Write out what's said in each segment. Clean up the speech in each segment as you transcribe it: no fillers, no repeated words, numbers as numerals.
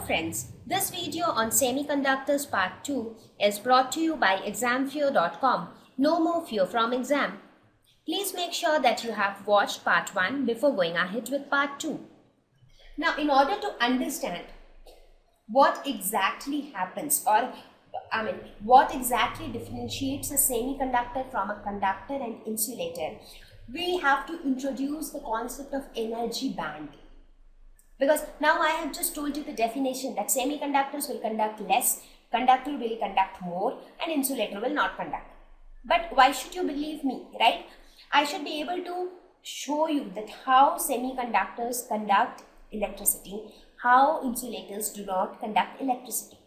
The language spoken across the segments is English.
friends, this video on Semiconductors Part 2 is brought to you by examfear.com. No more fear from exam. Please make sure that you have watched Part 1 before going ahead with Part 2. Now, in order to understand what exactly happens what exactly differentiates a semiconductor from a conductor and insulator, we have to introduce the concept of energy band. Because now I have just told you the definition that semiconductors will conduct less, conductor will conduct more, and insulator will not conduct. But why should you believe me, right? I should be able to show you that how semiconductors conduct electricity, how insulators do not conduct electricity.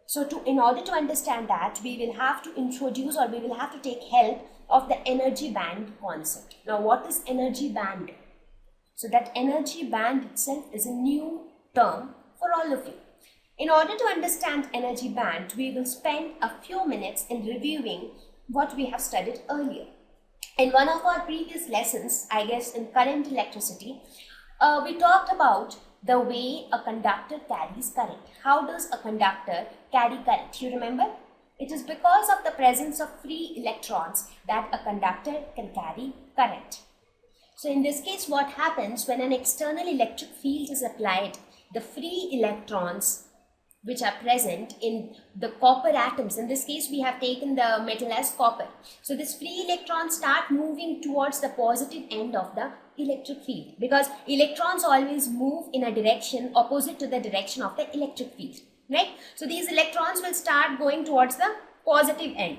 So in order to understand that, we will have to introduce or we will have to take help of the energy band concept. Now, what is energy band? So that energy band itself is a new term for all of you. In order to understand energy band, we will spend a few minutes in reviewing what we have studied earlier. In one of our previous lessons, I guess in current electricity, we talked about the way a conductor carries current. How does a conductor carry current? You remember? It is because of the presence of free electrons that a conductor can carry current. So in this case, what happens when an external electric field is applied, the free electrons which are present in the copper atoms, in this case we have taken the metal as copper. So this free electrons start moving towards the positive end of the electric field, because electrons always move in a direction opposite to the direction of the electric field, right? So these electrons will start going towards the positive end.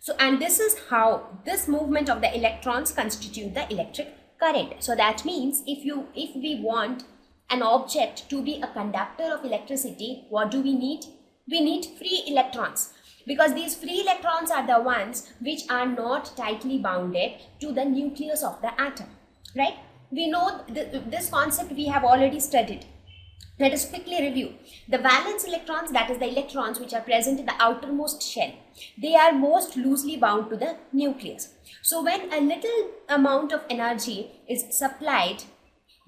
So, and this is how this movement of the electrons constitute the electric current. So that means if we want an object to be a conductor of electricity, what do we need? We need free electrons, because these free electrons are the ones which are not tightly bounded to the nucleus of the atom, right? We know this concept we have already studied. Let us quickly review. The valence electrons, that is the electrons which are present in the outermost shell, they are most loosely bound to the nucleus. So when a little amount of energy is supplied,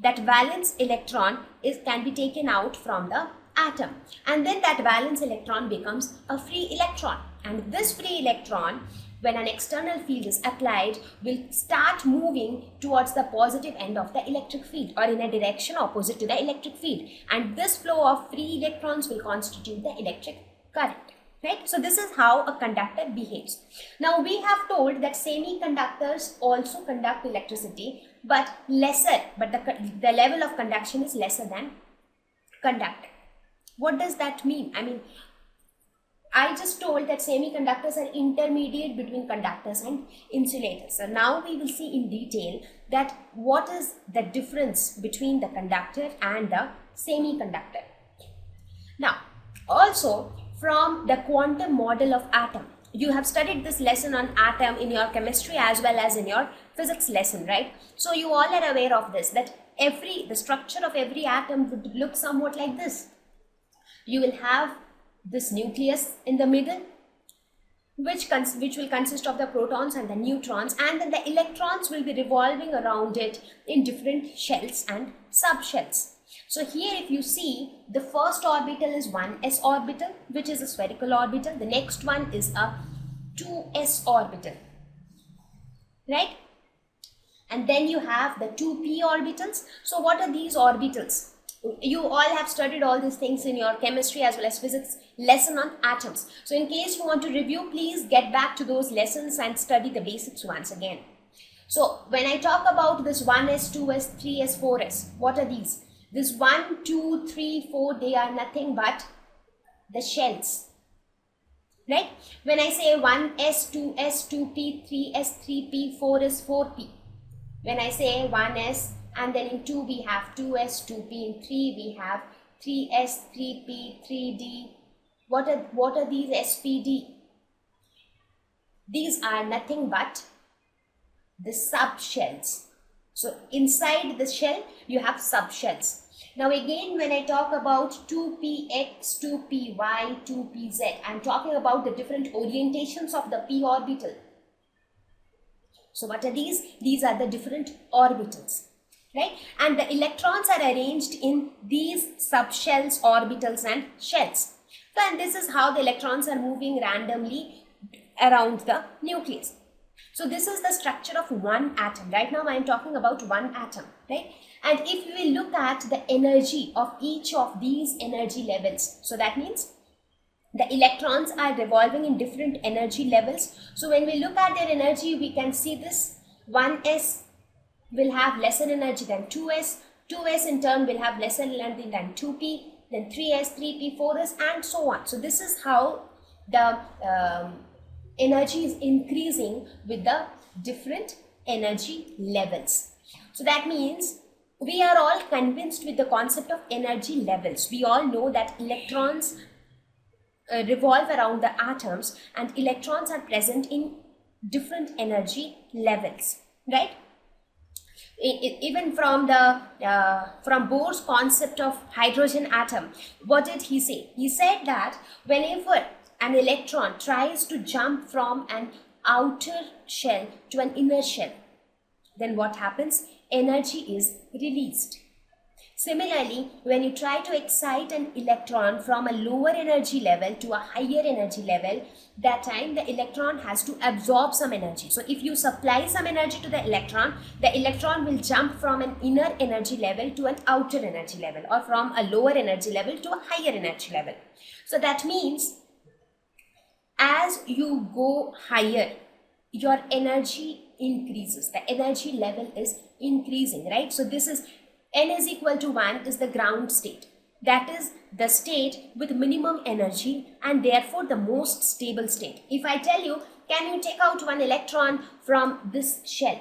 that valence electron can be taken out from the atom, and then that valence electron becomes a free electron, and this free electron, when an external field is applied, will start moving towards the positive end of the electric field or in a direction opposite to the electric field, and this flow of free electrons will constitute the electric current, right? So this is how a conductor behaves. Now we have told that semiconductors also conduct electricity, but the level of conduction is lesser than conductor. What does that mean? I just told that semiconductors are intermediate between conductors and insulators. So now we will see in detail that what is the difference between the conductor and the semiconductor. Now, also from the quantum model of atom, you have studied this lesson on atom in your chemistry as well as in your physics lesson, right? So you all are aware of this, that the structure of every atom would look somewhat like this. You will have this nucleus in the middle, which will consist of the protons and the neutrons, and then the electrons will be revolving around it in different shells and subshells. So here if you see, the first orbital is 1s orbital, which is a spherical orbital. The next one is a 2s orbital, right? And then you have the 2p orbitals. So what are these orbitals? You all have studied all these things in your chemistry as well as physics lesson on atoms. So in case you want to review, please get back to those lessons and study the basics once again. So when I talk about this 1s, 2s, 3s, 4s, what are these? This 1, 2, 3, 4, they are nothing but the shells, right? When I say 1s, 2s, 2p, 3s, 3p, 4s, 4p. When I say 1s, and then in 2 we have 2s, 2p, in 3 we have 3s, 3p, 3d. What are these SPD? These are nothing but the subshells. So inside the shell you have subshells. Now again, when I talk about 2px, 2py, 2pz, I am talking about the different orientations of the p orbital. So what are these? These are the different orbitals. right? And the electrons are arranged in these subshells, orbitals and shells. So, and this is how the electrons are moving randomly around the nucleus. So this is the structure of one atom. Right now I am talking about one atom, right? And if we look at the energy of each of these energy levels, so that means the electrons are revolving in different energy levels. So when we look at their energy, we can see this 1s will have lesser energy than 2s, 2s in turn will have lesser energy than 2p, then 3s, 3p, 4s and so on. So this is how the energy is increasing with the different energy levels. So that means we are all convinced with the concept of energy levels. We all know that electrons revolve around the atoms and electrons are present in different energy levels, right? Even from the from Bohr's concept of hydrogen atom, what did he say? He said that whenever an electron tries to jump from an outer shell to an inner shell, then what happens? Energy is released. Similarly, when you try to excite an electron from a lower energy level to a higher energy level, that time the electron has to absorb some energy. So if you supply some energy to the electron will jump from an inner energy level to an outer energy level, or from a lower energy level to a higher energy level. So that means as you go higher, your energy increases. The energy level is increasing, right? So this is n is equal to 1 is the ground state. That is the state with minimum energy and therefore the most stable state. If I tell you, can you take out one electron from this shell?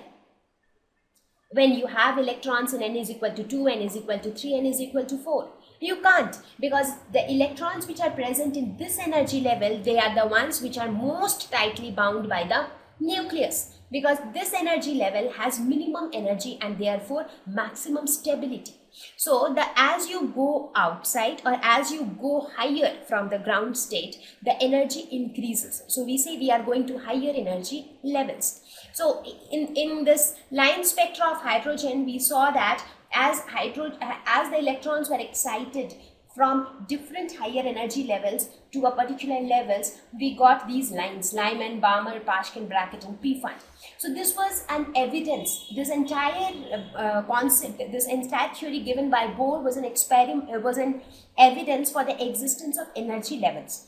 When you have electrons in n is equal to 2, n is equal to 3, n is equal to 4. You can't, because the electrons which are present in this energy level, they are the ones which are most tightly bound by the nucleus, because this energy level has minimum energy and therefore maximum stability. So as you go outside or as you go higher from the ground state, the energy increases. So we say we are going to higher energy levels. So in this line spectra of hydrogen, we saw that as the electrons were excited from different higher energy levels to a particular levels, we got these lines, Lyman, Balmer, Paschen, Brackett and Pfund. So this was an evidence. This entire concept, this entire theory given by Bohr was an experiment, was an evidence for the existence of energy levels.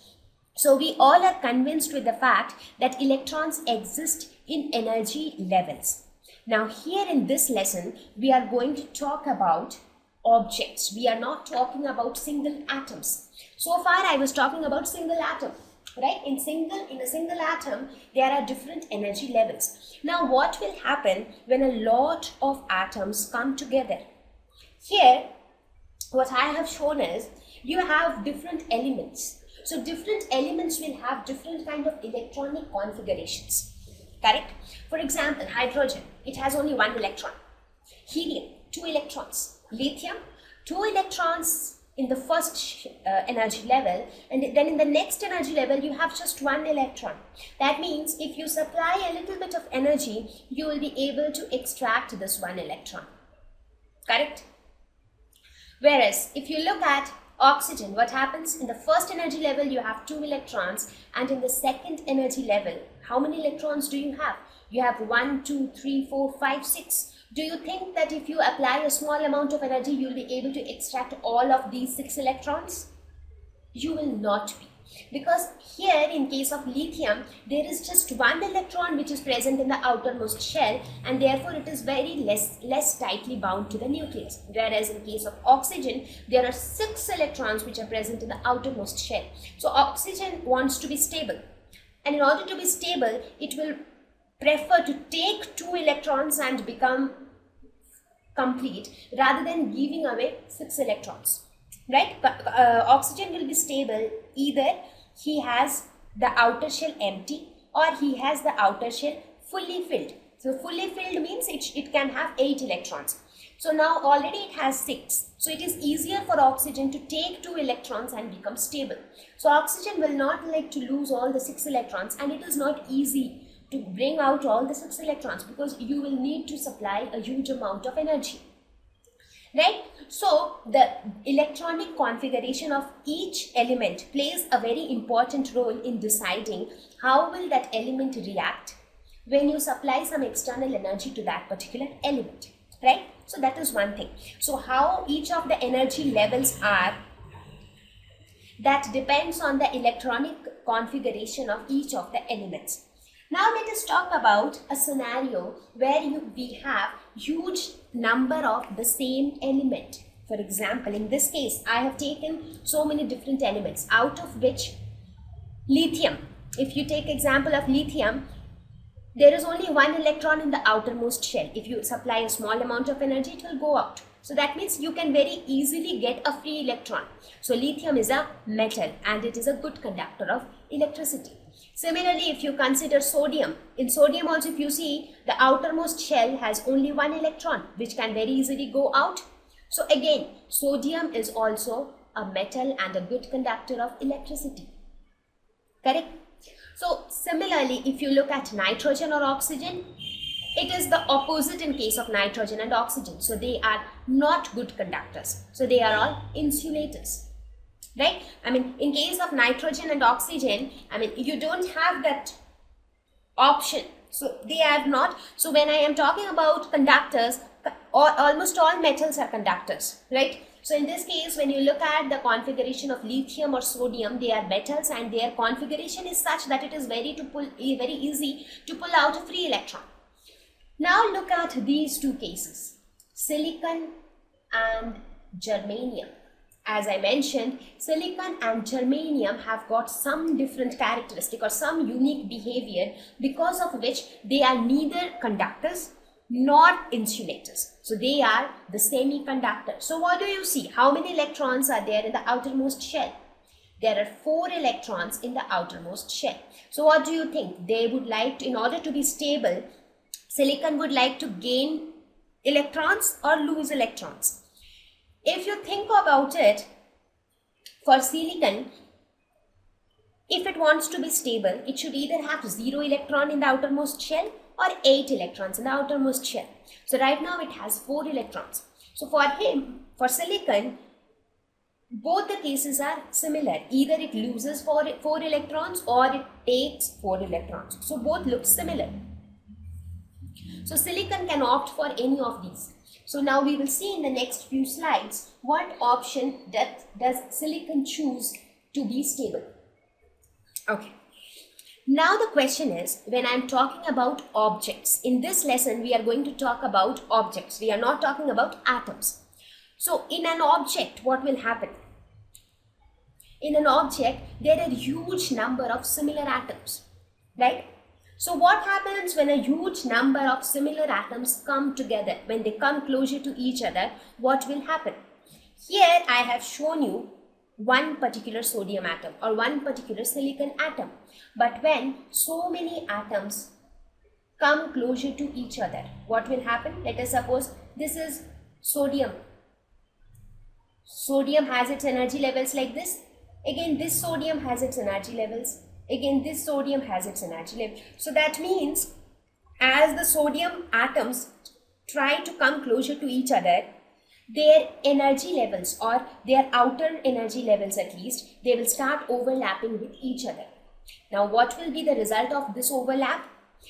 So we all are convinced with the fact that electrons exist in energy levels. Now here in this lesson, we are going to talk about objects. We are not talking about single atoms. So far I was talking about single atom, right? In a single atom, there are different energy levels. Now what will happen when a lot of atoms come together? Here, what I have shown is you have different elements. So different elements will have different kind of electronic configurations, correct? For example, hydrogen, it has only one electron. Helium, 2 electrons. Lithium, 2 electrons in the first energy level, and then in the next energy level you have just 1 electron. That means if you supply a little bit of energy, you will be able to extract this 1 electron, correct? Whereas if you look at oxygen, what happens? In the first energy level you have 2 electrons, and in the second energy level, how many electrons do you have? You have 1, 2, 3, 4, 5, 6. Do you think that if you apply a small amount of energy, you will be able to extract all of these 6 electrons? You will not be. Because here in case of lithium, there is just 1 electron which is present in the outermost shell, and therefore it is very less tightly bound to the nucleus. Whereas in case of oxygen, there are 6 electrons which are present in the outermost shell. So oxygen wants to be stable. And in order to be stable, it will prefer to take 2 electrons and become complete rather than giving away 6 electrons, right? Oxygen will be stable either he has the outer shell empty or he has the outer shell fully filled. So fully filled means it can have 8 electrons. So now already it has 6. So it is easier for oxygen to take 2 electrons and become stable. So oxygen will not like to lose all the 6 electrons, and it is not easy to bring out all the 6 electrons because you will need to supply a huge amount of energy. right? So the electronic configuration of each element plays a very important role in deciding how will that element react when you supply some external energy to that particular element, right? So that is one thing. So how each of the energy levels are, that depends on the electronic configuration of each of the elements. Now let us talk about a scenario where we have huge number of the same element. For example, in this case, I have taken so many different elements, out of which lithium, if you take example of lithium, there is only one electron in the outermost shell. If you supply a small amount of energy, it will go out. So that means you can very easily get a free electron. So lithium is a metal and it is a good conductor of electricity. Similarly, if you consider sodium, in sodium also if you see, the outermost shell has only one electron which can very easily go out. So again, sodium is also a metal and a good conductor of electricity. Correct? So similarly, if you look at nitrogen or oxygen, it is the opposite in case of nitrogen and oxygen. So they are not good conductors. So they are all insulators, right? I mean, in case of nitrogen and oxygen, I mean, you don't have that option. So they are not. So when I am talking about conductors, almost all metals are conductors, right? So in this case, when you look at the configuration of lithium or sodium, they are metals and their configuration is such that it is very easy to pull out a free electron. Now look at these two cases, silicon and germanium. As I mentioned, silicon and germanium have got some different characteristic or some unique behavior because of which they are neither conductors nor insulators. So they are the semiconductor. So what do you see? How many electrons are there in the outermost shell? There are 4 electrons in the outermost shell. So what do you think? They would like to, in order to be stable, silicon would like to gain electrons or lose electrons. If you think about it, for silicon, if it wants to be stable, it should either have 0 electron in the outermost shell or 8 electrons in the outermost shell. So right now it has 4 electrons. So for silicon, both the cases are similar. Either it loses 4 electrons or it takes 4 electrons. So both look similar. So silicon can opt for any of these. So now we will see in the next few slides what option does silicon choose to be stable. Okay. Now the question is, when I am talking about objects, in this lesson we are going to talk about objects. We are not talking about atoms. So in an object, what will happen? In an object, there are huge number of similar atoms, right? So what happens when a huge number of similar atoms come together? When they come closer to each other, what will happen? Here I have shown you one particular sodium atom or one particular silicon atom. But when so many atoms come closer to each other, what will happen? Let us suppose this is sodium. Sodium has its energy levels like this. Again, this sodium has its energy levels. Again, this sodium has its energy level. So that means as the sodium atoms try to come closer to each other, their energy levels or their outer energy levels at least, they will start overlapping with each other. Now what will be the result of this overlap?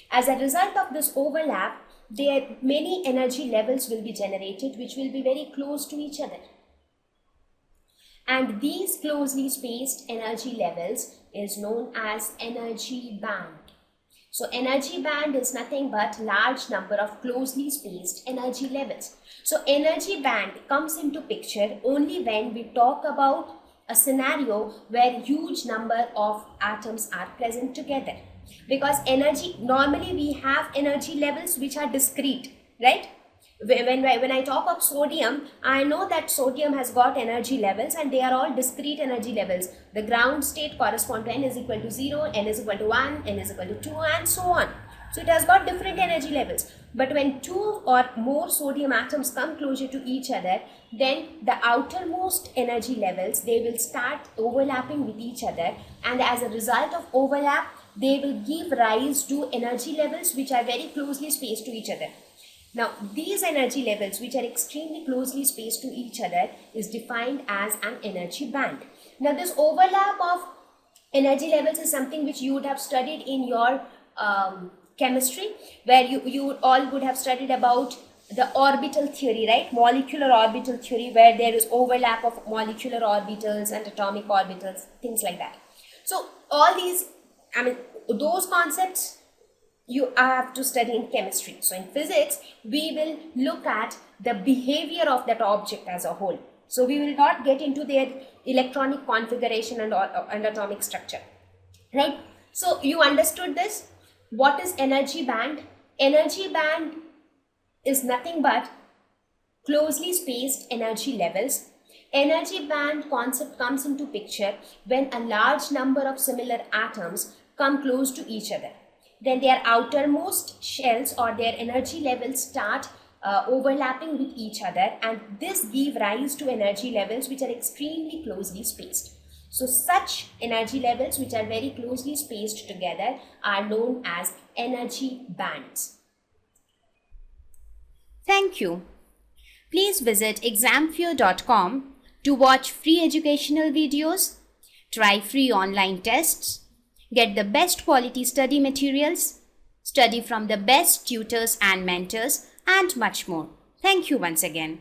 As a result of this overlap, there many energy levels will be generated which will be very close to each other. And these closely spaced energy levels is known as energy band. So energy band is nothing but large number of closely spaced energy levels. So energy band comes into picture only when we talk about a scenario where huge number of atoms are present together. Because normally we have energy levels which are discrete, right? When I talk of sodium, I know that sodium has got energy levels and they are all discrete energy levels. The ground state corresponds to n is equal to 0, n is equal to 1, n is equal to 2 and so on. So it has got different energy levels. But when 2 or more sodium atoms come closer to each other, then the outermost energy levels, they will start overlapping with each other, and as a result of overlap, they will give rise to energy levels which are very closely spaced to each other. Now, these energy levels, which are extremely closely spaced to each other, is defined as an energy band. Now, this overlap of energy levels is something which you would have studied in your chemistry, where you all would have studied about the orbital theory, right? Molecular orbital theory, where there is overlap of molecular orbitals and atomic orbitals, things like that. So all these, I mean, those concepts you have to study in chemistry. So in physics, we will look at the behavior of that object as a whole. So we will not get into their electronic configuration and atomic structure, right? So you understood this. What is energy band? Energy band is nothing but closely spaced energy levels. Energy band concept comes into picture when a large number of similar atoms come close to each other. Then their outermost shells or their energy levels start overlapping with each other, and this give rise to energy levels which are extremely closely spaced. So such energy levels which are very closely spaced together are known as energy bands. Thank you. Please visit examfear.com to watch free educational videos, try free online tests, get the best quality study materials, study from the best tutors and mentors, and much more. Thank you once again.